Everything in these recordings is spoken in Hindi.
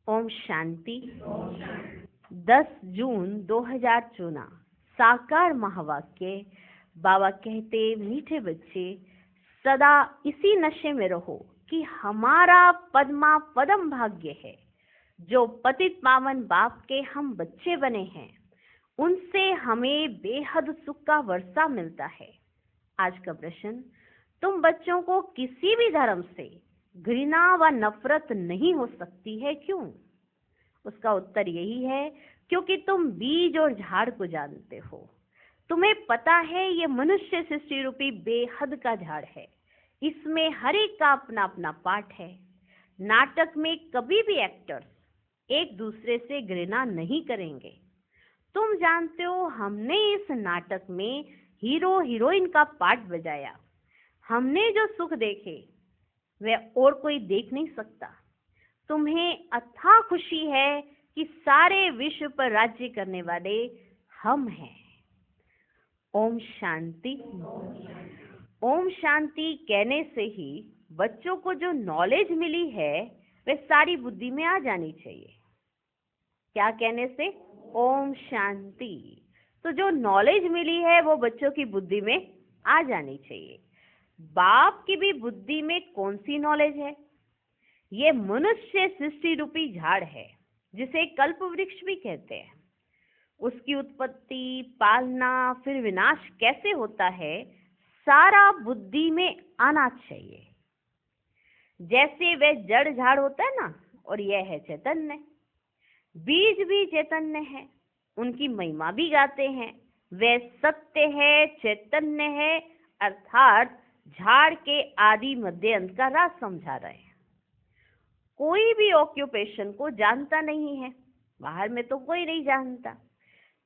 ओम शांति। 10 जून 2014 साकार महावाक्य। बाबा कहते, मीठे बच्चे सदा इसी नशे में रहो कि हमारा पद्मा पदम भाग्य है। जो पतित पावन बाप के हम बच्चे बने हैं, उनसे हमें बेहद सुख का वर्षा मिलता है। आज का प्रश्न, तुम बच्चों को किसी भी धर्म से घृणा व नफरत नहीं हो सकती है, क्यों? उसका उत्तर यही है, क्योंकि तुम बीज और झाड़ को जानते हो। तुम्हें पता है ये मनुष्य सृष्टि रूपी बेहद का झाड़ है। इसमें हर एक का अपना अपना पार्ट है। नाटक में कभी भी एक्टर्स एक दूसरे से घृणा नहीं करेंगे। तुम जानते हो, हमने इस नाटक में हीरो हीरोइन का पार्ट बजाया। हमने जो सुख देखे वह और कोई देख नहीं सकता। तुम्हें अथाह खुशी है कि सारे विश्व पर राज्य करने वाले हम हैं। ओम शांति। ओम शांति कहने से ही बच्चों को जो नॉलेज मिली है वह सारी बुद्धि में आ जानी चाहिए। क्या कहने से? ओम शांति। तो जो नॉलेज मिली है वो बच्चों की बुद्धि में आ जानी चाहिए। बाप की भी बुद्धि में कौन सी नॉलेज है? ये मनुष्य सृष्टि रूपी झाड़ है, जिसे कल्प वृक्ष भी कहते हैं। उसकी उत्पत्ति, पालना, फिर विनाश कैसे होता है, सारा बुद्धि में आना चाहिए। जैसे वह जड़ झाड़ होता है ना, और यह है चैतन्य। बीज भी चैतन्य है, उनकी महिमा भी गाते हैं। वह सत्य है, चैतन्य है, अर्थात झाड़ के आदि मध्य अंत का राज समझा रहे हैं। कोई भी ऑक्यूपेशन को जानता नहीं है, बाहर में तो कोई नहीं जानता।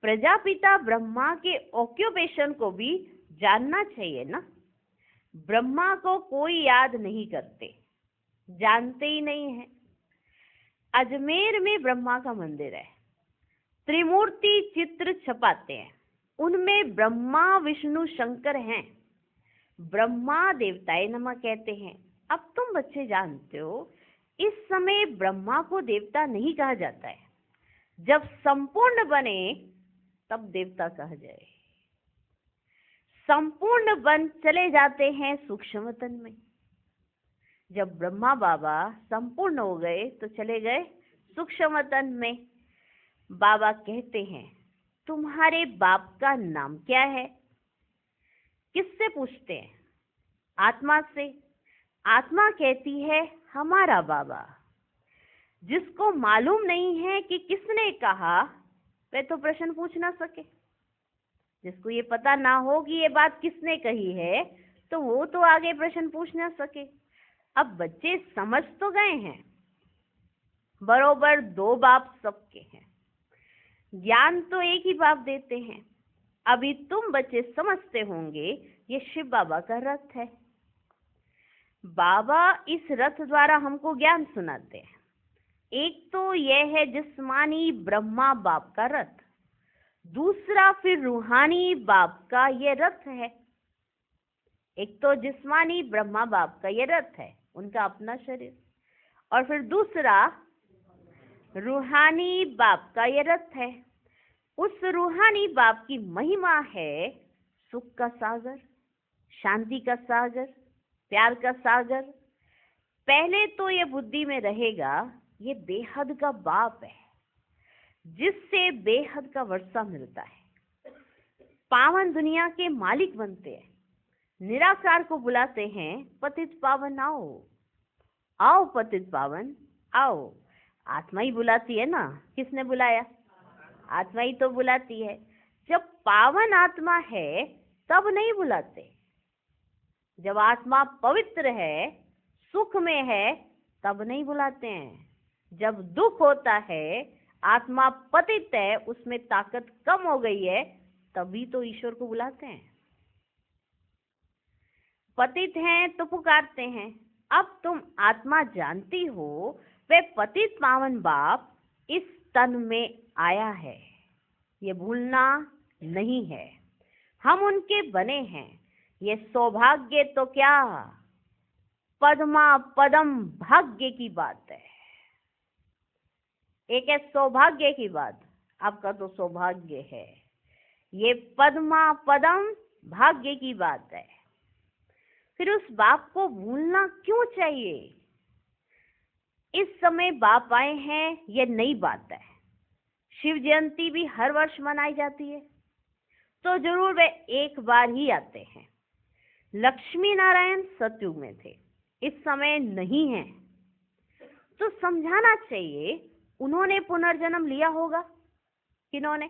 प्रजापिता ब्रह्मा के ऑक्यूपेशन को भी जानना चाहिए ना। ब्रह्मा को कोई याद नहीं करते, जानते ही नहीं है। अजमेर में ब्रह्मा का मंदिर है, त्रिमूर्ति चित्र छपाते हैं, उनमें ब्रह्मा विष्णु शंकर हैं। ब्रह्मा देवताए नमः कहते हैं। अब तुम बच्चे जानते हो, इस समय ब्रह्मा को देवता नहीं कहा जाता है। जब संपूर्ण बने तब देवता कहा जाए। संपूर्ण बन चले जाते हैं सूक्ष्म तन में। जब ब्रह्मा बाबा संपूर्ण हो गए तो चले गए सूक्ष्म तन में। बाबा कहते हैं, तुम्हारे बाप का नाम क्या है? किससे पूछते हैं? आत्मा से। आत्मा कहती है, हमारा बाबा। जिसको मालूम नहीं है कि किसने कहा, वह तो प्रश्न पूछ ना सके। जिसको ये पता ना हो कि ये बात किसने कही है, तो वो तो आगे प्रश्न पूछ ना सके। अब बच्चे समझ तो गए हैं, बरोबर दो बाप सबके हैं। ज्ञान तो एक ही बाप देते हैं। अभी तुम बच्चे समझते होंगे, ये शिव बाबा का रथ है। बाबा इस रथ द्वारा हमको ज्ञान सुनाते हैं। एक तो यह है जिस्मानी ब्रह्मा बाप का रथ, दूसरा फिर रूहानी बाप का यह रथ है। एक तो जिस्मानी ब्रह्मा बाप का यह रथ है, उनका अपना शरीर, और फिर दूसरा रूहानी बाप का यह रथ है। उस रूहानी बाप की महिमा है सुख का सागर, शांति का सागर, प्यार का सागर। पहले तो ये बुद्धि में रहेगा, ये बेहद का बाप है, जिससे बेहद का वर्षा मिलता है। पावन दुनिया के मालिक बनते हैं। निराकार को बुलाते हैं, पतित पावन आओ, आओ पतित पावन आओ। आत्मा ही बुलाती है ना, किसने बुलाया? आत्मा ही तो बुलाती है। जब पावन आत्मा है तब नहीं बुलाते। जब आत्मा पवित्र है, सुख में है, तब नहीं बुलाते हैं। जब दुख होता है, आत्मा पतित है, उसमें ताकत कम हो गई है, तभी तो ईश्वर को बुलाते हैं। पतित हैं तो पुकारते हैं। अब तुम आत्मा जानती हो, वह पतित पावन बाप इस तन में आया है, ये भूलना नहीं है। हम उनके बने हैं। ये सौभाग्य तो क्या, पद्मा पदम भाग्य की बात है। एक है सौभाग्य की बात, आपका तो सौभाग्य है। ये पद्मा पदम भाग्य की बात है। फिर उस बाप को भूलना क्यों चाहिए? इस समय बाप आए हैं, ये नई बात है। शिव जयंती भी हर वर्ष मनाई जाती है, तो जरूर वे एक बार ही आते हैं। लक्ष्मी नारायण सतयुग में थे, इस समय नहीं है, तो समझाना चाहिए उन्होंने पुनर्जन्म लिया होगा। किन्होंने?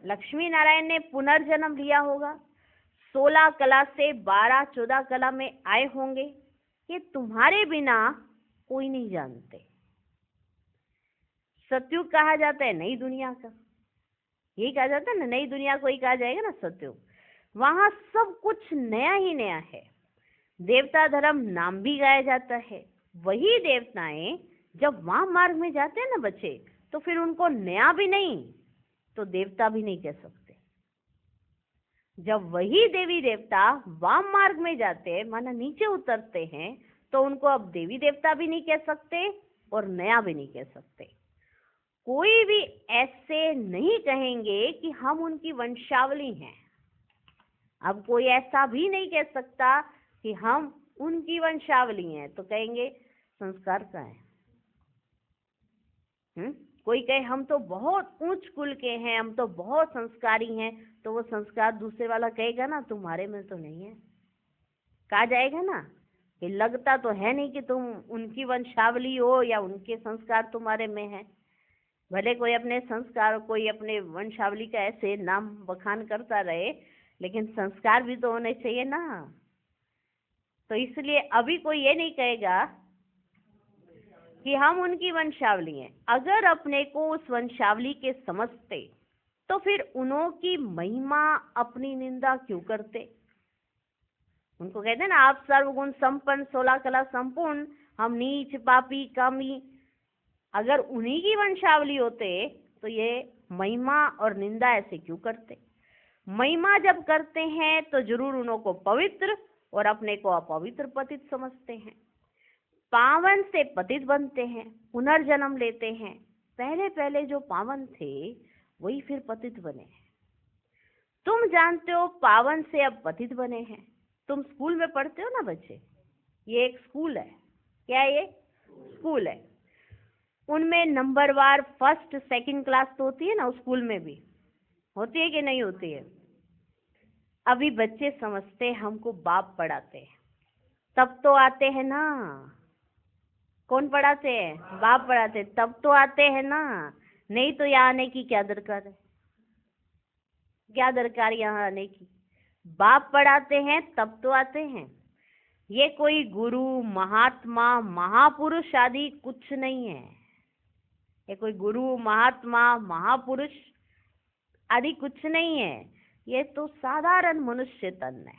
लक्ष्मी नारायण ने पुनर्जन्म लिया होगा। 16 कला से 12-14 कला में आए होंगे। ये तुम्हारे बिना कोई नहीं जानते। सतयुग कहा जाता है नई दुनिया का, यही कहा जाता है ना, नई दुनिया को ही कहा जाएगा ना सतयुग। वहां सब कुछ नया ही नया है। देवता धर्म नाम भी गाया जाता है। वही देवताएं जब वहां मार्ग में जाते हैं ना बच्चे, तो फिर उनको नया भी नहीं तो देवता भी नहीं कह सकते। जब वही देवी देवता वाम मार्ग में जाते हैं, माना नीचे उतरते हैं, तो उनको अब देवी देवता भी नहीं कह सकते और नया भी नहीं कह सकते। कोई भी ऐसे नहीं कहेंगे कि हम उनकी वंशावली हैं। अब कोई ऐसा भी नहीं कह सकता कि हम उनकी वंशावली हैं, तो कहेंगे संस्कार का है। कोई कहे हम तो बहुत ऊंच कुल के हैं, हम तो बहुत संस्कारी हैं, तो वो संस्कार दूसरे वाला कहेगा ना तुम्हारे में तो नहीं है। कहा जाएगा ना कि लगता तो है नहीं कि तुम उनकी वंशावली हो या उनके संस्कार तुम्हारे में है। भले कोई अपने संस्कार, कोई अपने वंशावली का ऐसे नाम बखान करता रहे, लेकिन संस्कार भी तो होने चाहिए ना। तो इसलिए अभी कोई ये नहीं कहेगा कि हम उनकी वंशावली हैं। अगर अपने को उस वंशावली के समझते, तो फिर उन्हों की महिमा अपनी निंदा क्यों करते? उनको कहते हैं ना आप सर्वगुण संपन्न, 16 कला संपूर्ण, हम नीच पापी कामी। अगर उन्हीं की वंशावली होते तो ये महिमा और निंदा ऐसे क्यों करते? महिमा जब करते हैं तो जरूर उन्हों को पवित्र और अपने को अपवित्र पतित समझते हैं। पावन से पतित बनते हैं, पुनर्जन्म लेते हैं। पहले पहले जो पावन थे वही फिर पतित बने हैं। तुम जानते हो पावन से अब पतित बने हैं। तुम स्कूल में पढ़ते हो ना बच्चे, ये एक स्कूल है। क्या ये स्कूल है? उनमें नंबरवार फर्स्ट सेकंड क्लास तो होती है ना, उस स्कूल में भी होती है कि नहीं होती है? अभी बच्चे समझते हमको बाप पढ़ाते हैं, तब तो आते हैं ना। कौन पढ़ाते हैं? बाप पढ़ाते, तब तो आते हैं ना। नहीं तो यहाँ आने की क्या दरकार है? क्या दरकार यहाँ आने की? बाप पढ़ाते हैं तब तो आते हैं। ये कोई गुरु, महात्मा, महापुरुष आदि कुछ नहीं है। ये कोई गुरु, महात्मा, महापुरुष आदि कुछ नहीं है। ये तो साधारण मनुष्य तन है।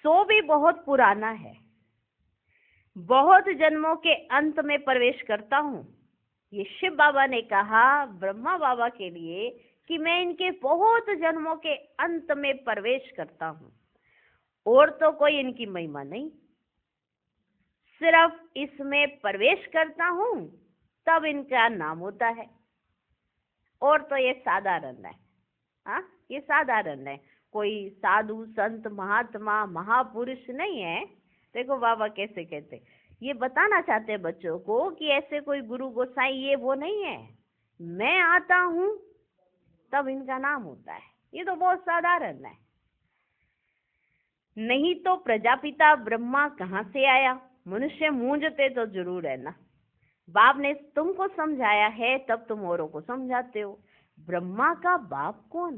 सो भी बहुत पुराना है। बहुत जन्मों के अंत में प्रवेश करता हूँ। ये शिव बाबा ने कहा ब्रह्मा बाबा के लिए कि मैं इनके बहुत जन्मों के अंत में प्रवेश करता हूँ, और तो कोई इनकी महिमा नहीं, सिर्फ इसमें प्रवेश करता हूँ तब इनका नाम होता है। और तो ये साधारण है। हाँ, ये साधारण है, कोई साधु संत महात्मा महापुरुष नहीं है। देखो बाबा कैसे कहते, ये बताना चाहते हैं बच्चों को कि ऐसे कोई गुरु गोसाई ये वो नहीं है। मैं आता हूँ तब इनका नाम होता है। ये तो बहुत साधारण है। नहीं तो प्रजापिता ब्रह्मा कहाँ से आया? मनुष्य मूंझते तो जरूर है ना। बाप ने तुमको समझाया है तब तुम औरों को समझाते हो। ब्रह्मा का बाप कौन?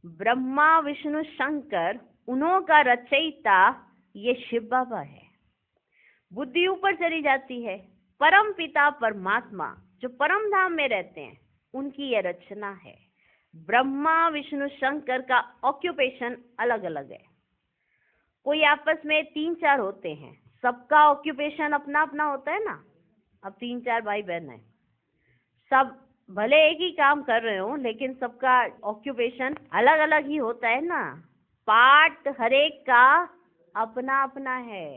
ब्रह्मा विष्णु शंकर, उन्हों का रचयिता ये शिव बाबा है। बुद्धि ऊपर चली जाती है। परम पिता परमात्मा जो परम धाम में रहते हैं, उनकी यह रचना है। ब्रह्मा विष्णु शंकर का ऑक्यूपेशन अलग अलग है। कोई आपस में 3-4 होते हैं, सबका ऑक्यूपेशन अपना अपना होता है ना। अब 3-4 भाई बहन है, सब भले एक ही काम कर रहे हो, लेकिन सबका ऑक्यूपेशन अलग अलग ही होता है ना। पार्ट हरेक का अपना अपना है।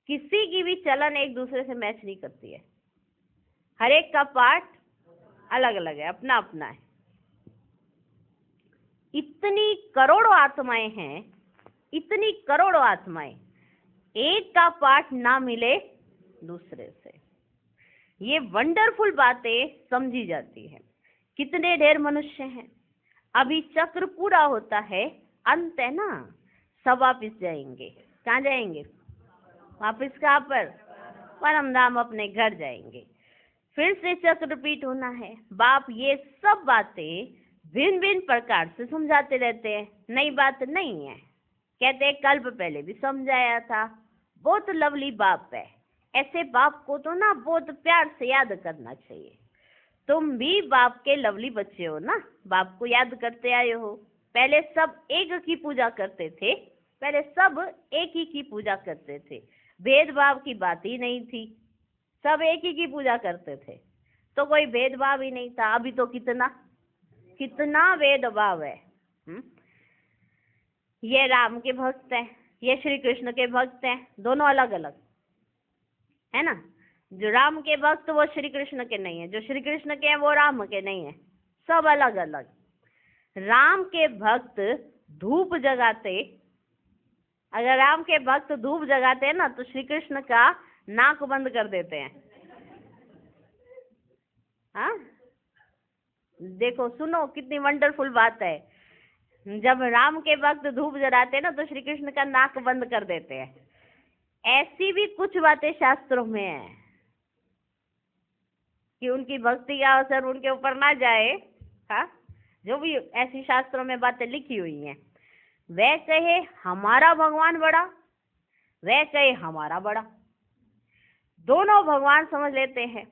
किसी की भी चलन एक दूसरे से मैच नहीं करती है। हर एक का पार्ट अलग अलग है, अपना अपना है। इतनी करोड़ों आत्माएं हैं, इतनी करोड़ों आत्माएं, एक का पार्ट ना मिले दूसरे से। ये वंडरफुल बातें समझी जाती है। कितने ढेर मनुष्य हैं, अभी चक्र पूरा होता है, अंत है ना, सब वापिस जाएंगे। कहाँ जाएंगे? वापिस कहाँ पर? परम धाम, अपने घर जाएंगे। फिर से चक्र रिपीट होना है। बाप ये सब बातें भिन्न भिन्न प्रकार से समझाते रहते हैं, नई बात नहीं है। कहते हैं कल्प पहले भी समझाया था। बहुत लवली बाप है। ऐसे बाप को तो ना बहुत प्यार से याद करना चाहिए। तुम भी बाप के लवली बच्चे हो ना, बाप को याद करते आए हो। पहले सब एक की पूजा करते थे, पहले सब एक ही की पूजा करते थे, भेदभाव की बात ही नहीं थी, सब एक ही की पूजा करते थे, तो कोई भेदभाव ही नहीं था। अभी तो कितना कितना भेदभाव है। ये राम के भक्त हैं, ये श्री कृष्ण के भक्त हैं, दोनों अलग अलग है ना। जो राम के भक्त वो श्री कृष्ण के नहीं है, जो श्री कृष्ण के हैं वो राम के नहीं है, सब अलग अलग। राम के भक्त धूप जगाते, अगर राम के भक्त धूप जगाते हैं ना, तो श्री कृष्ण का नाक बंद कर देते हैं। हाँ, देखो सुनो कितनी वंडरफुल बात है। जब राम के भक्त धूप जलाते हैं ना, तो श्री कृष्ण का नाक बंद कर देते हैं। ऐसी भी कुछ बातें शास्त्रों में है कि उनकी भक्ति का असर उनके ऊपर ना जाए। हाँ, जो भी ऐसी शास्त्रों में बातें लिखी हुई हैं, वह कहे हमारा भगवान बड़ा, वह कहे हमारा बड़ा, दोनों भगवान समझ लेते हैं।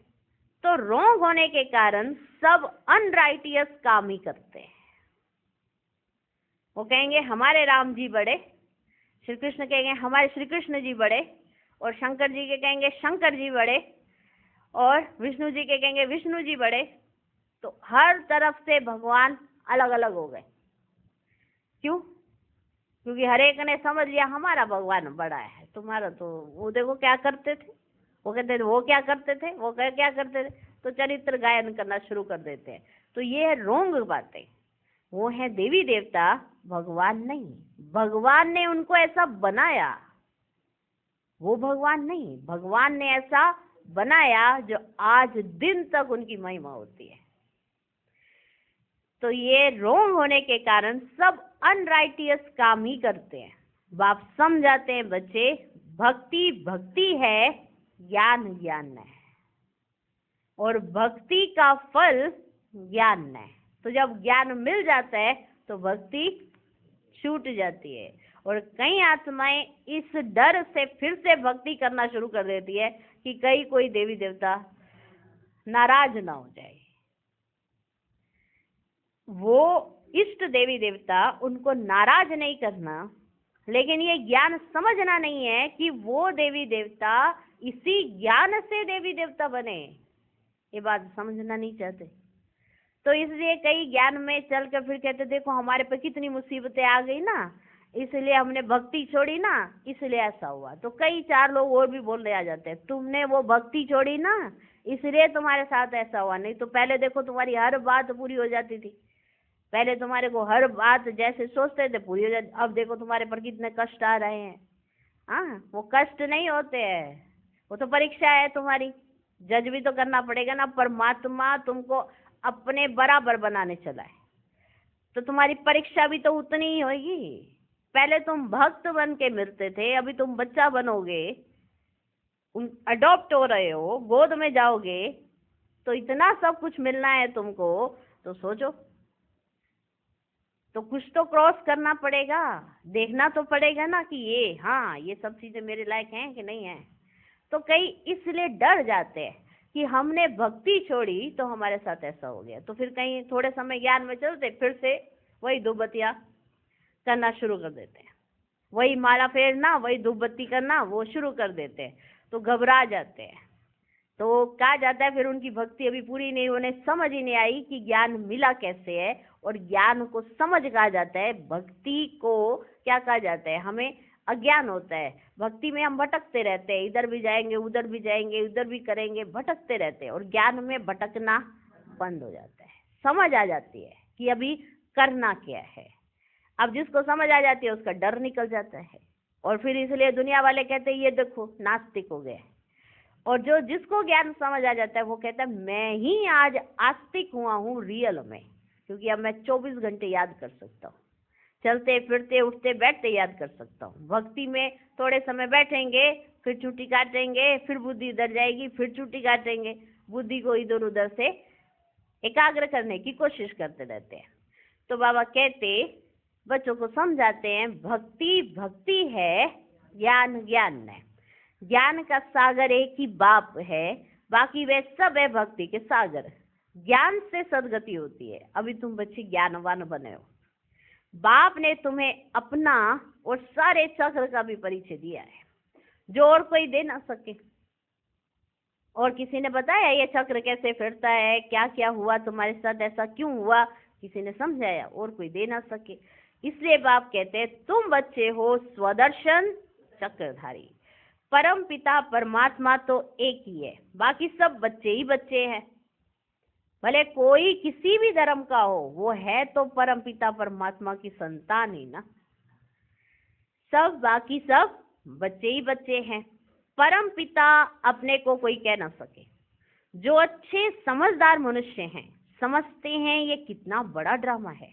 तो रोंग होने के कारण सब अनराइटियस काम ही करते हैं। वो कहेंगे हमारे राम जी बड़े, श्री कृष्ण कहेंगे हमारे श्री कृष्ण जी बड़े, और शंकर जी के कहेंगे शंकर जी बड़े, और विष्णु जी के कहेंगे विष्णु जी बड़े। तो हर तरफ से भगवान अलग अलग हो गए। क्यों? क्योंकि हर एक ने समझ लिया हमारा भगवान बड़ा है, तुम्हारा तो वो देखो क्या करते थे, वो कहते थे वो क्या करते थे, वो क्या करते थे, तो चरित्र गायन करना शुरू कर देते हैं। तो ये है रोंग बातें। वो है देवी देवता, भगवान नहीं। भगवान ने उनको ऐसा बनाया, वो भगवान नहीं, भगवान ने ऐसा बनाया जो आज दिन तक उनकी महिमा होती है। तो ये रोंग होने के कारण सब अनराइटियस काम ही करते हैं। बाप समझाते हैं बच्चे, भक्ति भक्ति है, ज्ञान ज्ञान है, और भक्ति का फल ज्ञान है। तो जब ज्ञान मिल जाता है तो भक्ति छूट जाती है। और कई आत्माएं इस डर से फिर से भक्ति करना शुरू कर देती है कि कहीं कोई देवी देवता नाराज ना हो जाए। वो इष्ट देवी देवता उनको नाराज नहीं करना, लेकिन ये ज्ञान समझना नहीं है कि वो देवी देवता इसी ज्ञान से देवी देवता बने। ये बात समझना नहीं चाहते। तो इसलिए कई ज्ञान में चल कर फिर कहते देखो हमारे पे कितनी मुसीबतें आ गई ना, इसलिए हमने भक्ति छोड़ी ना, इसलिए ऐसा हुआ। तो कई चार लोग और भी बोलने आ जाते हैं, तुमने वो भक्ति छोड़ी ना, इसलिए तुम्हारे साथ ऐसा हुआ। नहीं तो पहले देखो तुम्हारी हर बात पूरी हो जाती थी, पहले तुम्हारे को हर बात जैसे सोचते थे पूरी हो जाती। अब देखो तुम्हारे पर कितने कष्ट आ रहे हैं। हाँ, वो कष्ट नहीं होते हैं, वो तो परीक्षा है तुम्हारी। जज भी तो करना पड़ेगा ना। परमात्मा तुमको अपने बराबर बनाने चला है, तो तुम्हारी परीक्षा भी तो उतनी ही होगी। पहले तुम भक्त बन के मिलते थे, अभी तुम बच्चा बनोगे, अडॉप्ट हो रहे हो, गोद में जाओगे, तो इतना सब कुछ मिलना है तुमको। तो सोचो, तो कुछ तो क्रॉस करना पड़ेगा, देखना तो पड़ेगा ना कि ये हाँ ये सब चीजें मेरे लायक हैं कि नहीं है। तो कई इसलिए डर जाते हैं कि हमने भक्ति छोड़ी तो हमारे साथ ऐसा हो गया। तो फिर कहीं थोड़े समय ज्ञान में चलते फिर से वही धूप बत्तियां करना शुरू कर देते हैं, वही माला फेरना, वही धूप बत्ती करना वो शुरू कर देते हैं। तो घबरा जाते हैं। तो कहा जाता है फिर उनकी भक्ति अभी पूरी नहीं, उन्हें समझ ही नहीं आई कि ज्ञान मिला कैसे है। और ज्ञान को समझ कहा जाता है, भक्ति को क्या कहा जाता है, हमें अज्ञान होता है। भक्ति में हम भटकते रहते हैं, इधर भी जाएंगे, उधर भी जाएंगे, उधर भी करेंगे, भटकते रहते हैं, और ज्ञान में भटकना बंद हो जाता है। समझ आ जाती है कि अभी करना क्या है। अब जिसको समझ आ जाती है उसका डर निकल जाता है, और फिर इसलिए दुनिया वाले कहते हैं ये देखो नास्तिक हो गए। और जो जिसको ज्ञान समझ आ जाता है वो कहता है मैं ही आज आस्तिक हुआ हूँ रियल में, क्योंकि अब मैं 24 घंटे याद कर सकता हूँ, चलते फिरते उठते बैठते याद कर सकता हूँ। भक्ति में थोड़े समय बैठेंगे, फिर छुट्टी काटेंगे, फिर बुद्धि इधर जाएगी, फिर छुट्टी काटेंगे, बुद्धि को इधर उधर से एकाग्र करने की कोशिश करते रहते हैं। तो बाबा कहते बच्चों को समझाते हैं भक्ति भक्ति है, ज्ञान ज्ञान है। ज्ञान का सागर एक ही बाप है, बाकी वे सब है भक्ति के सागर। ज्ञान से सदगति होती है। अभी तुम बच्चे ज्ञानवान बने हो, बाप ने तुम्हें अपना और सारे चक्र का भी परिचय दिया है जो और कोई दे ना सके। और किसी ने बताया ये चक्र कैसे फिरता है, क्या क्या हुआ तुम्हारे साथ, ऐसा क्यों हुआ, किसी ने समझाया, और कोई दे ना सके। इसलिए बाप कहते हैं तुम बच्चे हो स्वदर्शन चक्रधारी। परम पिता परमात्मा तो एक ही है, बाकी सब बच्चे ही बच्चे हैं। भले कोई किसी भी धर्म का हो, वो है तो परम पिता परमात्मा की संतान ही ना। सब बाकी सब बच्चे ही बच्चे हैं। परम पिता अपने को कोई कह ना सके। जो अच्छे समझदार मनुष्य हैं समझते हैं ये कितना बड़ा ड्रामा है।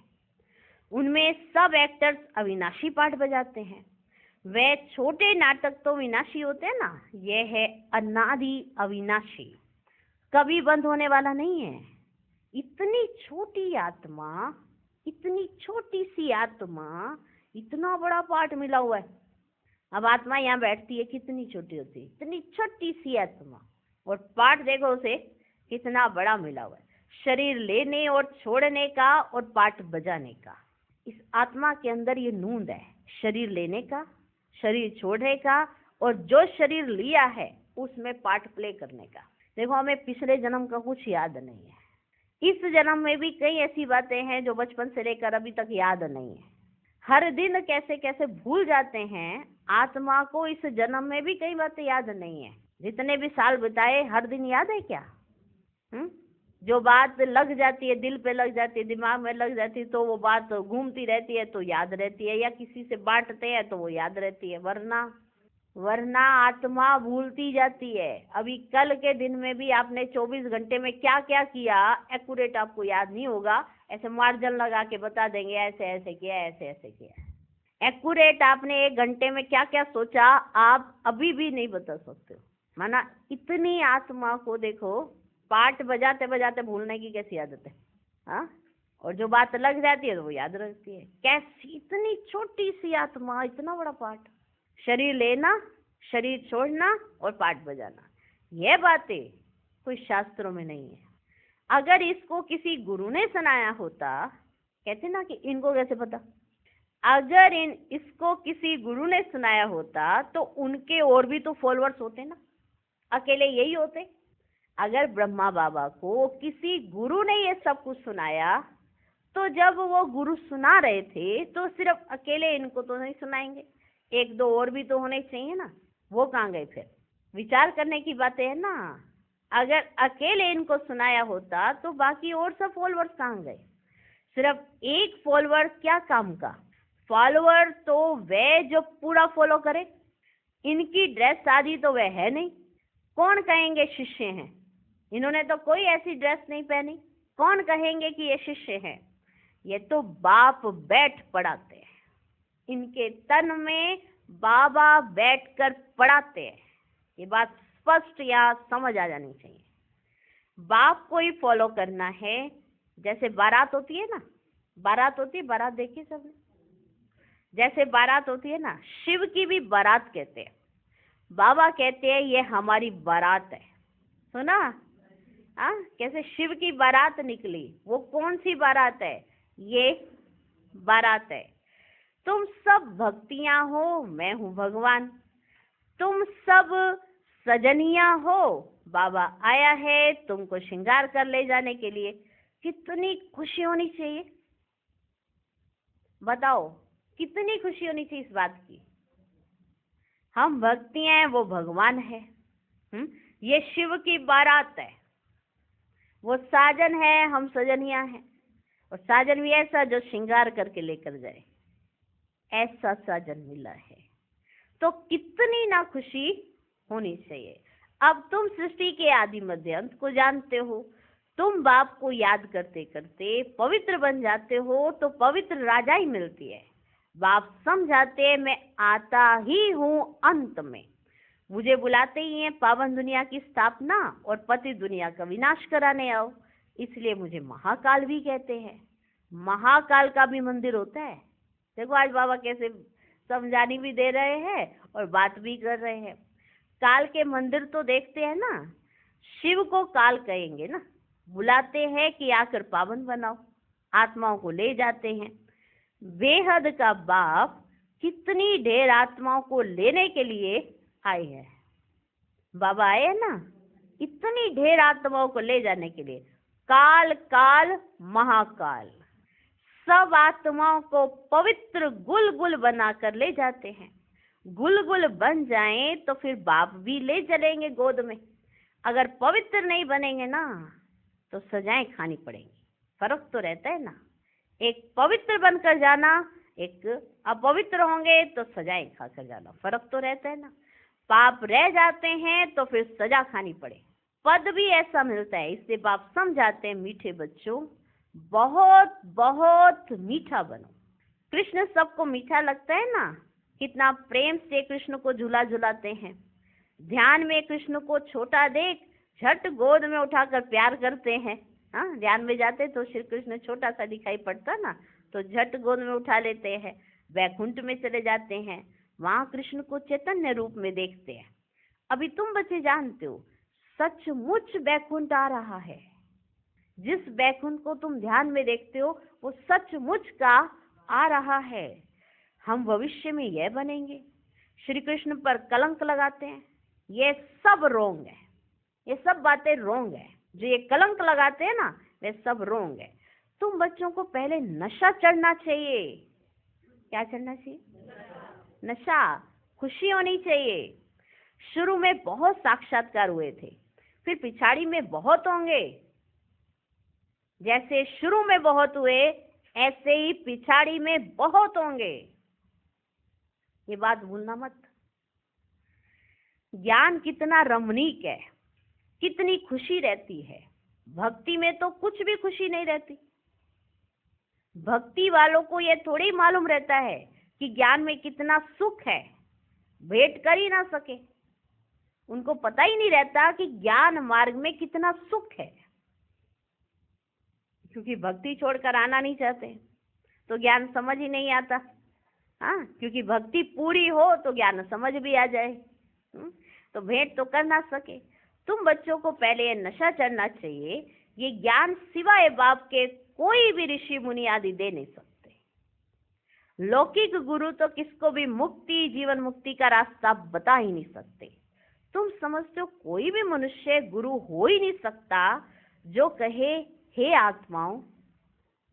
उनमें सब एक्टर्स अविनाशी पाठ बजाते हैं। वे छोटे नाटक तो विनाशी होते हैं ना, ये है अनादि अविनाशी, कभी बंद होने वाला नहीं है। इतनी छोटी आत्मा, इतनी छोटी सी आत्मा, इतना बड़ा पाठ मिला हुआ है। अब आत्मा यहाँ बैठती है, कितनी छोटी होती है, इतनी छोटी सी आत्मा, और पाठ देखो उसे कितना बड़ा मिला हुआ है। शरीर लेने और छोड़ने का और पाठ बजाने का, इस आत्मा के अंदर ये नूंद है। शरीर लेने का, शरीर छोड़ने का, और जो शरीर लिया है उसमें पार्ट प्ले करने का। देखो हमें पिछले जन्म का कुछ याद नहीं है, इस जन्म में भी कई ऐसी बातें हैं जो बचपन से लेकर अभी तक याद नहीं है। हर दिन कैसे कैसे भूल जाते हैं। आत्मा को इस जन्म में भी कई बातें याद नहीं है। जितने भी साल बिताए हर दिन याद है क्या? जो बात लग जाती है, दिल पे लग जाती है, दिमाग में लग जाती है, तो वो बात घूमती रहती है तो याद रहती है, या किसी से बांटते हैं तो वो याद रहती है, वरना आत्मा भूलती जाती है। अभी कल के दिन में भी आपने 24 घंटे में क्या क्या किया एक्यूरेट आपको याद नहीं होगा। ऐसे मार्जिन लगा के बता देंगे ऐसे ऐसे किया, ऐसे ऐसे किया। एक्यूरेट आपने 1 घंटे में क्या क्या सोचा आप अभी भी नहीं बता सकते हो। माना इतनी आत्मा को देखो, पाठ बजाते बजाते भूलने की कैसी आदत है। हाँ, और जो बात लग जाती है तो वो याद रहती है। कैसी इतनी छोटी सी आत्मा, इतना बड़ा पाठ। शरीर लेना, शरीर छोड़ना और पाठ बजाना, ये बातें कोई शास्त्रों में नहीं है। अगर इसको किसी गुरु ने सुनाया होता, कहते ना कि इनको कैसे पता, अगर इसको किसी गुरु ने सुनाया होता तो उनके और भी तो फॉलोअर्स होते ना, अकेले यही होते। अगर ब्रह्मा बाबा को किसी गुरु ने ये सब कुछ सुनाया तो जब वो गुरु सुना रहे थे तो सिर्फ अकेले इनको तो नहीं सुनाएंगे, 1-2 और भी तो होने चाहिए ना। वो कहाँ गए? फिर विचार करने की बातें है ना। अगर अकेले इनको सुनाया होता तो बाकी और सब फॉलोअर्स कहाँ गए? सिर्फ एक फॉलोअर क्या काम का? फॉलोअर तो वे जो पूरा फॉलो करे। इनकी ड्रेस आदि तो वह है नहीं, कौन कहेंगे शिष्य हैं? इन्होंने तो कोई ऐसी ड्रेस नहीं पहनी, कौन कहेंगे कि ये शिष्य हैं? ये तो बाप बैठ पढ़ाते हैं, इनके तन में बाबा बैठकर पढ़ाते हैं। ये बात स्पष्ट या समझ आ जानी चाहिए। बाप को ही फॉलो करना है। जैसे बारात होती है ना, बारात होती है, बारात देखी सबने? जैसे बारात होती है ना, शिव की भी बारात कहते हैं। बाबा कहते हैं ये हमारी बारात है। सुना? हाँ, कैसे शिव की बारात निकली। वो कौन सी बारात है? ये बारात है। तुम सब भक्तियां हो, मैं हूँ भगवान। तुम सब सजनिया हो, बाबा आया है तुमको श्रृंगार कर ले जाने के लिए। कितनी खुशी होनी चाहिए, बताओ कितनी खुशी होनी चाहिए इस बात की। हम भक्ति हैं, वो भगवान है। ये शिव की बारात है। वो साजन है, हम सजनिया हैं। और साजन भी ऐसा जो श्रृंगार करके लेकर जाए, ऐसा साजन मिला है। तो कितनी ना खुशी होनी चाहिए। अब तुम सृष्टि के आदि मध्य अंत को जानते हो। तुम बाप को याद करते करते पवित्र बन जाते हो, तो पवित्र राजाई मिलती है। बाप समझाते मैं आता ही हूँ अंत में, मुझे बुलाते ही हैं पावन दुनिया की स्थापना और पति दुनिया का विनाश कराने आओ। इसलिए मुझे महाकाल भी कहते हैं। महाकाल का भी मंदिर होता है। देखो आज बाबा कैसे समझानी भी दे रहे हैं और बात भी कर रहे हैं। काल के मंदिर तो देखते हैं ना, शिव को काल कहेंगे ना, बुलाते हैं कि आकर पावन बनाओ, आत्माओं को ले जाते हैं। बेहद का बाप कितनी ढेर आत्माओं को लेने के लिए आए हैं। बाबा आए हैं ना, इतनी ढेर आत्माओं को ले जाने के लिए। काल काल महाकाल सब आत्माओं को पवित्र गुलगुल बनाकर ले जाते हैं। गुलगुल बन जाएं तो फिर बाप भी ले चलेंगे गोद में। अगर पवित्र नहीं बनेंगे ना तो सजाएं खानी पड़ेंगी। फर्क तो रहता है ना, एक पवित्र बनकर जाना, एक अपवित्र होंगे तो सजाएं खाकर जाना, फर्क तो रहता है ना। पाप रह जाते हैं तो फिर सजा खानी पड़े, पद भी ऐसा मिलता है। इससे बाप समझाते हैं मीठे बच्चों, बहुत बहुत मीठा बनो। कृष्ण सबको मीठा लगता है ना, कितना प्रेम से कृष्ण को झूला झुलाते हैं। ध्यान में कृष्ण को छोटा देख झट गोद में उठाकर प्यार करते हैं। हाँ, ध्यान में जाते तो श्री कृष्ण छोटा सा दिखाई पड़ता ना, तो झट गोद में उठा लेते हैं। वैकुंठ में चले जाते हैं, वहां कृष्ण को चैतन्य रूप में देखते हैं। अभी तुम बच्चे जानते हो सचमुच वैकुंठ आ रहा है। जिस वैकुंठ को तुम ध्यान में देखते हो वो सचमुच का आ रहा है। हम भविष्य में यह बनेंगे। श्री कृष्ण पर कलंक लगाते हैं, ये सब रोंग है। ये सब बातें रोंग है। जो ये कलंक लगाते हैं ना, वे सब रोंग है। तुम बच्चों को पहले नशा चढ़ना चाहिए। क्या चढ़ना चाहिए? नशा, खुशी होनी चाहिए। शुरू में बहुत साक्षात्कार हुए थे, फिर पिछाड़ी में बहुत होंगे। जैसे शुरू में बहुत हुए ऐसे ही पिछाड़ी में बहुत होंगे। ये बात भूलना मत। ज्ञान कितना रमणीक है, कितनी खुशी रहती है। भक्ति में तो कुछ भी खुशी नहीं रहती। भक्ति वालों को ये थोड़ी मालूम रहता है कि ज्ञान में कितना सुख है, भेंट कर ही ना सके। उनको पता ही नहीं रहता कि ज्ञान मार्ग में कितना सुख है, क्योंकि भक्ति छोड़कर आना नहीं चाहते तो ज्ञान समझ ही नहीं आता। हाँ, क्योंकि भक्ति पूरी हो तो ज्ञान समझ भी आ जाए, तो भेंट तो कर ना सके। तुम बच्चों को पहले ये नशा चढ़ना चाहिए। ये ज्ञान सिवाय बाप के कोई भी ऋषि मुनि आदि दे नहीं सकते। लौकिक गुरु तो किसको भी मुक्ति, जीवन मुक्ति का रास्ता बता ही नहीं सकते। तुम समझते हो कोई भी मनुष्य गुरु हो ही नहीं सकता जो कहे हे आत्माओं,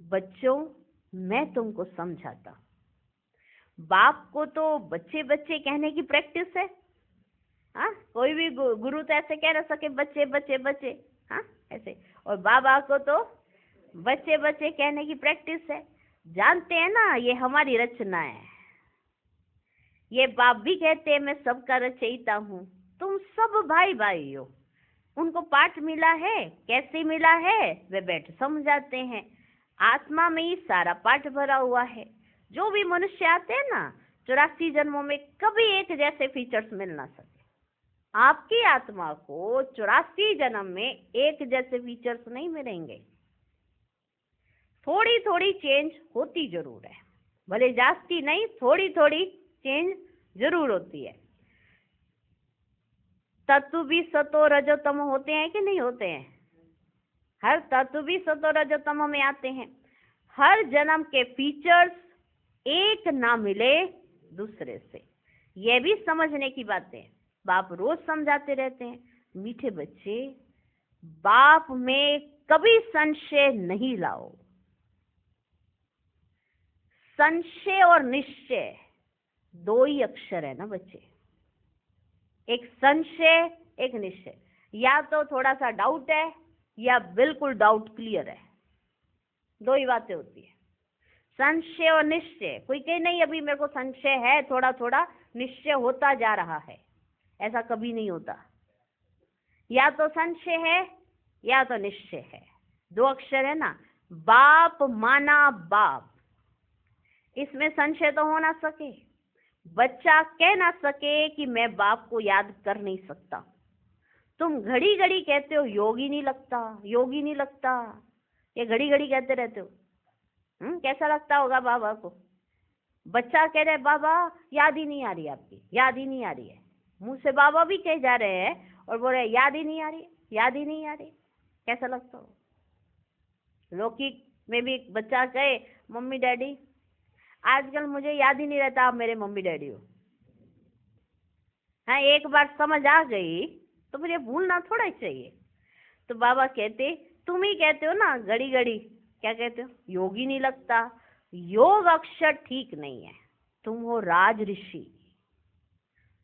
बच्चों मैं तुमको समझाता। बाप को तो बच्चे बच्चे कहने की प्रैक्टिस है। हाँ, कोई भी गुरु तो ऐसे कह ना सके बच्चे बच्चे बच्चे, हाँ ऐसे। और बाबा को तो बच्चे बच्चे कहने की प्रैक्टिस है। जानते हैं ना, ये हमारी रचना है। ये बाप भी कहते हैं मैं सबका रचयिता हूँ, तुम सब भाई भाई हो। उनको पाठ मिला है, कैसे मिला है वे बैठ समझाते हैं। आत्मा में ही सारा पाठ भरा हुआ है। जो भी मनुष्य आते हैं ना, 84 जन्मों में कभी एक जैसे फीचर्स मिल ना सके। आपकी आत्मा को 84 जन्म में एक जैसे फीचर्स नहीं मिलेंगे। थोड़ी थोड़ी चेंज होती जरूर है, भले जास्ती नहीं, थोड़ी थोड़ी चेंज जरूर होती है। तत्व भी सतो रजो तमो होते हैं कि नहीं होते हैं? हर तत्व भी सतो रजो तमो में आते हैं। हर जन्म के फीचर्स एक ना मिले दूसरे से, यह भी समझने की बातें बाप रोज समझाते रहते हैं। मीठे बच्चे, बाप में कभी संशय नहीं लाओ। संशय और निश्चय दो ही अक्षर है ना बच्चे। एक संशय, एक निश्चय। या तो थोड़ा सा डाउट है या बिल्कुल डाउट क्लियर है, दो ही बातें होती है, संशय और निश्चय। कोई कहे नहीं अभी मेरे को संशय है, थोड़ा थोड़ा निश्चय होता जा रहा है, ऐसा कभी नहीं होता। या तो संशय है या तो निश्चय है, दो अक्षर है ना, बाप माना बाप, इसमें संशय तो हो ना सके। बच्चा कह ना सके कि मैं बाप को याद कर नहीं सकता। तुम घड़ी घड़ी कहते हो योगी नहीं लगता, योगी नहीं लगता, ये घड़ी घड़ी कहते रहते हो। कैसा लगता होगा बाबा को? बच्चा कह रहे बाबा याद ही नहीं आ रही, आपकी याद ही नहीं आ रही है, मुंह से बाबा भी कह जा रहे हैं और बोल रहे याद ही नहीं आ रही, याद ही नहीं आ रही। कैसा लगता हो? लौकिक में भी बच्चा कहे मम्मी डैडी आजकल मुझे याद ही नहीं रहता आप मेरे मम्मी डैडी हो। हाँ, एक बार समझ आ गई तो फिर ये भूलना थोड़ा ही चाहिए। तो बाबा कहते तुम ही कहते हो ना घड़ी घड़ी, क्या कहते हो? योगी नहीं लगता। योग अक्षर ठीक नहीं है, तुम हो राज ऋषि,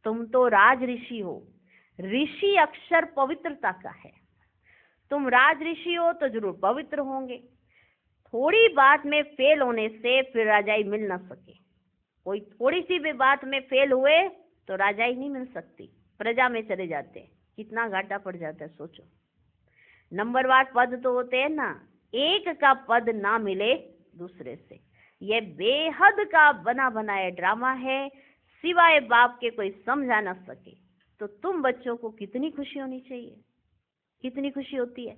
तुम तो राज ऋषि हो। ऋषि अक्षर पवित्रता का है, तुम राज ऋषि हो तो जरूर पवित्र होंगे। थोड़ी बात में फेल होने से फिर राजाई मिल ना सके। कोई थोड़ी सी भी बात में फेल हुए तो राजाई नहीं मिल सकती, प्रजा में चले जाते हैं, कितना घाटा पड़ जाता है सोचो। नंबरवार पद तो होते हैं ना, एक का पद ना मिले दूसरे से, यह बेहद का बना बनाया ड्रामा है, सिवाय बाप के कोई समझा ना सके। तो तुम बच्चों को कितनी खुशी होनी चाहिए, कितनी खुशी होती है।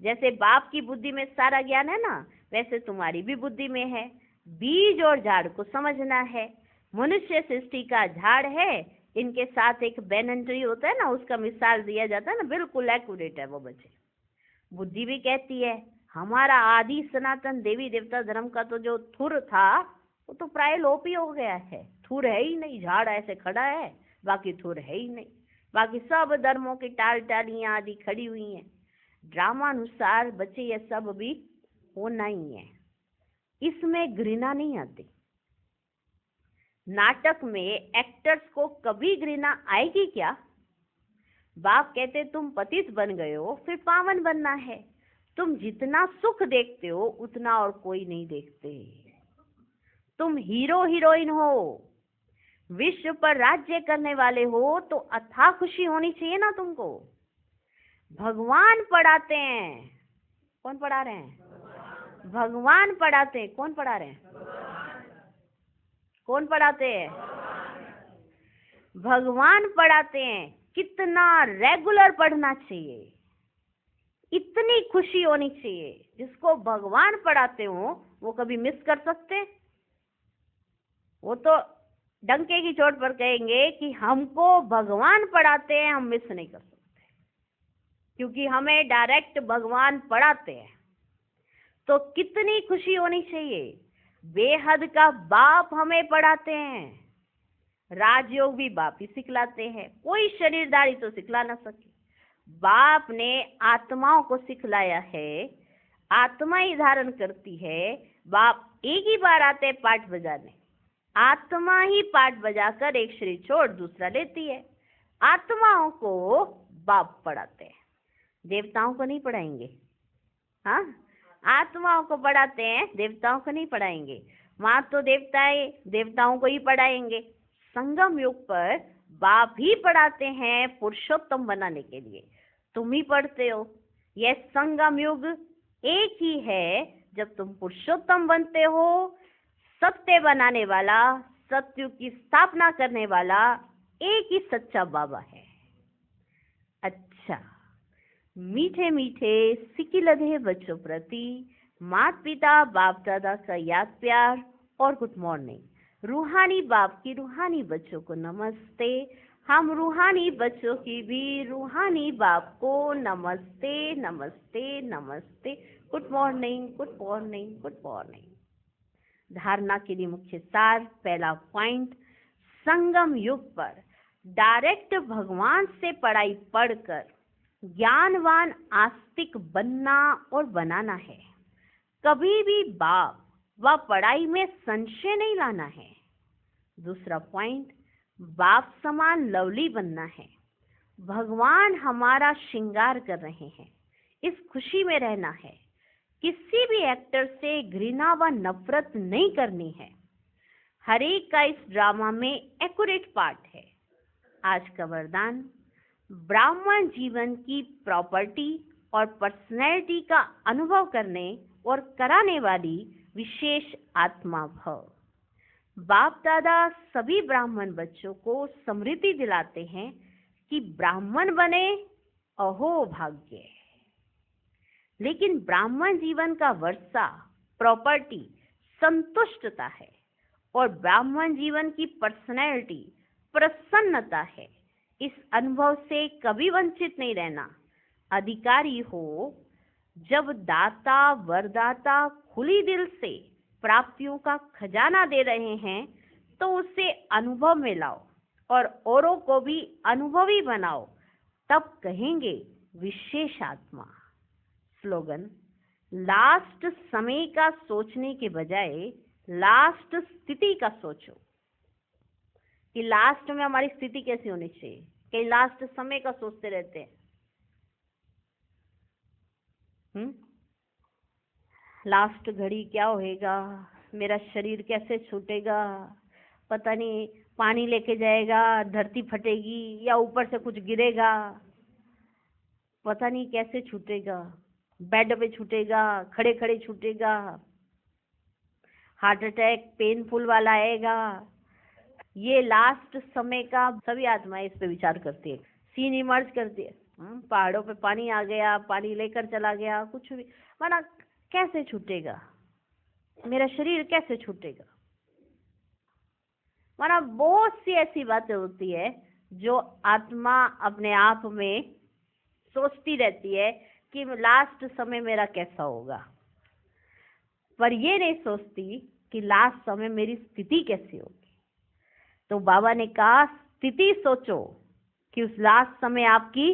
जैसे बाप की बुद्धि में सारा ज्ञान है ना, वैसे तुम्हारी भी बुद्धि में है। बीज और झाड़ को समझना है। मनुष्य सृष्टि का झाड़ है, इनके साथ एक बैनन ट्री होता है ना, उसका मिसाल दिया जाता है ना, बिल्कुल एक्यूरेट है वो बच्चे। बुद्धि भी कहती है हमारा आदि सनातन देवी देवता धर्म का तो जो थुर था वो तो प्राय लोप ही हो गया है, थुर है ही नहीं, झाड़ ऐसे खड़ा है बाकी थुर है ही नहीं। बाकी सब धर्मों की टाल टालियां आदि खड़ी हुई हैं। ड्रामानुसार बच्चे ये सब भी होना ही है, इसमें घृणा नहीं आती। नाटक में एक्टर्स को कभी घृणा आएगी क्या? बाप कहते तुम पतित बन गए हो, फिर पावन बनना है। तुम जितना सुख देखते हो उतना और कोई नहीं देखते। तुम हीरो हीरोइन हो, विश्व पर राज्य करने वाले हो, तो अथाह खुशी होनी चाहिए ना तुमको। भगवान पढ़ाते हैं, कौन पढ़ा रहे हैं? भगवान पढ़ाते हैं। कौन पढ़ा रहे हैं? कौन पढ़ाते हैं? भगवान पढ़ाते हैं। कितना रेगुलर पढ़ना चाहिए, इतनी खुशी होनी चाहिए। जिसको भगवान पढ़ाते हो वो कभी मिस कर सकते? वो तो डंके की चोट पर कहेंगे कि हमको भगवान पढ़ाते हैं, हम मिस नहीं कर सकते, क्योंकि हमें डायरेक्ट भगवान पढ़ाते हैं। तो कितनी खुशी होनी चाहिए। बेहद का बाप हमें पढ़ाते हैं। राजयोग भी बाप ही सिखलाते हैं, कोई शरीरदारी तो सिखला ना सके। बाप ने आत्माओं को सिखलाया है, आत्मा ही धारण करती है। बाप एक ही बार आते हैं पाठ बजाने, आत्मा ही पाठ बजाकर एक शरीर छोड़ दूसरा लेती है। आत्माओं को बाप पढ़ाते हैं, देवताओं को नहीं पढ़ाएंगे। हाँ, आत्माओं को पढ़ाते हैं, देवताओं को नहीं पढ़ाएंगे। वहां तो देवताएं देवताओं को ही पढ़ाएंगे। संगम युग पर बाप ही पढ़ाते हैं पुरुषोत्तम बनाने के लिए, तुम ही पढ़ते हो। यह संगम युग एक ही है जब तुम पुरुषोत्तम बनते हो। सत्य बनाने वाला, सत्युग की स्थापना करने वाला एक ही सच्चा बाबा है। अच्छा, मीठे मीठे सिकिलधे बच्चों प्रति माता पिता बाप दादा का याद प्यार और गुड मॉर्निंग। रूहानी बाप की रूहानी बच्चों को नमस्ते। हम रूहानी बच्चों की भी रूहानी बाप को नमस्ते नमस्ते नमस्ते। Good morning, good morning, good morning. धारणा के लिए मुख्य सार, पहला पॉइंट, संगम युग पर डायरेक्ट भगवान से पढ़ाई पढ़कर ज्ञानवान आस्तिक बनना और बनाना है। कभी भी बाप व पढ़ाई में संशय नहीं लाना है। दूसरा पॉइंट, बाप समान लवली बनना है। भगवान हमारा श्रृंगार कर रहे हैं। इस खुशी में रहना है, किसी भी एक्टर से घृणा व नफरत नहीं करनी है। हर एक का इस ड्रामा में एक्यूरेट पार्ट है। आज का वरदान, ब्राह्मण जीवन की प्रॉपर्टी और पर्सनैलिटी का अनुभव करने और कराने वाली विशेष आत्मा भव। बाप दादा सभी ब्राह्मण बच्चों को स्मृति दिलाते हैं कि ब्राह्मण बने अहो भाग्य। लेकिन ब्राह्मण जीवन का वर्षा प्रॉपर्टी संतुष्टता है और ब्राह्मण जीवन की पर्सनैलिटी प्रसन्नता है। इस अनुभव से कभी वंचित नहीं रहना। अधिकारी हो, जब दाता वरदाता खुली दिल से प्राप्तियों का खजाना दे रहे हैं तो उसे अनुभव में लाओ और औरों को भी अनुभवी बनाओ, तब कहेंगे विशेष आत्मा। स्लोगन, लास्ट समय का सोचने के बजाय लास्ट स्थिति का सोचो कि लास्ट में हमारी स्थिति कैसी होनी चाहिए। कई लास्ट समय का सोचते रहते हैं। लास्ट घड़ी क्या होएगा, मेरा शरीर कैसे छूटेगा, पता नहीं पानी लेके जाएगा, धरती फटेगी या ऊपर से कुछ गिरेगा, पता नहीं कैसे छूटेगा, बेड पे छूटेगा, खड़े खड़े छूटेगा, हार्ट अटैक पेनफुल वाला आएगा। ये लास्ट समय का सभी आत्माएं इस पे विचार करती है, सीन इमर्ज करती है। पहाड़ों पे पानी आ गया, पानी लेकर चला गया, कुछ भी, माना कैसे छूटेगा, मेरा शरीर कैसे छूटेगा। माना बहुत सी ऐसी बातें होती है जो आत्मा अपने आप में सोचती रहती है कि लास्ट समय मेरा कैसा होगा, पर ये नहीं सोचती कि लास्ट समय मेरी स्थिति कैसी होगी। तो बाबा ने कहा स्थिति सोचो कि उस लास्ट समय आपकी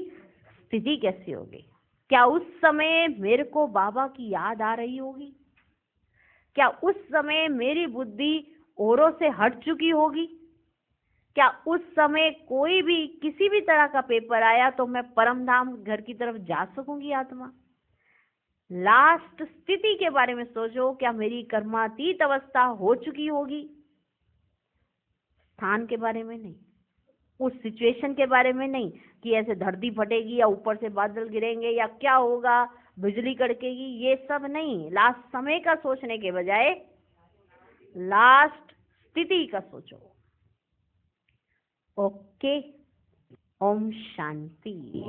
स्थिति कैसी होगी। क्या उस समय मेरे को बाबा की याद आ रही होगी? क्या उस समय मेरी बुद्धि औरों से हट चुकी होगी? क्या उस समय कोई भी किसी भी तरह का पेपर आया तो मैं परम धाम घर की तरफ जा सकूंगी आत्मा? लास्ट स्थिति के बारे में सोचो, क्या मेरी कर्मातीत अवस्था हो चुकी होगी? स्थान के बारे में नहीं, उस सिचुएशन के बारे में नहीं कि ऐसे धरती फटेगी या ऊपर से बादल गिरेंगे या क्या होगा, बिजली कड़केगी, ये सब नहीं। लास्ट समय का सोचने के बजाय लास्ट स्थिति का सोचो। ओके, ओम शांति।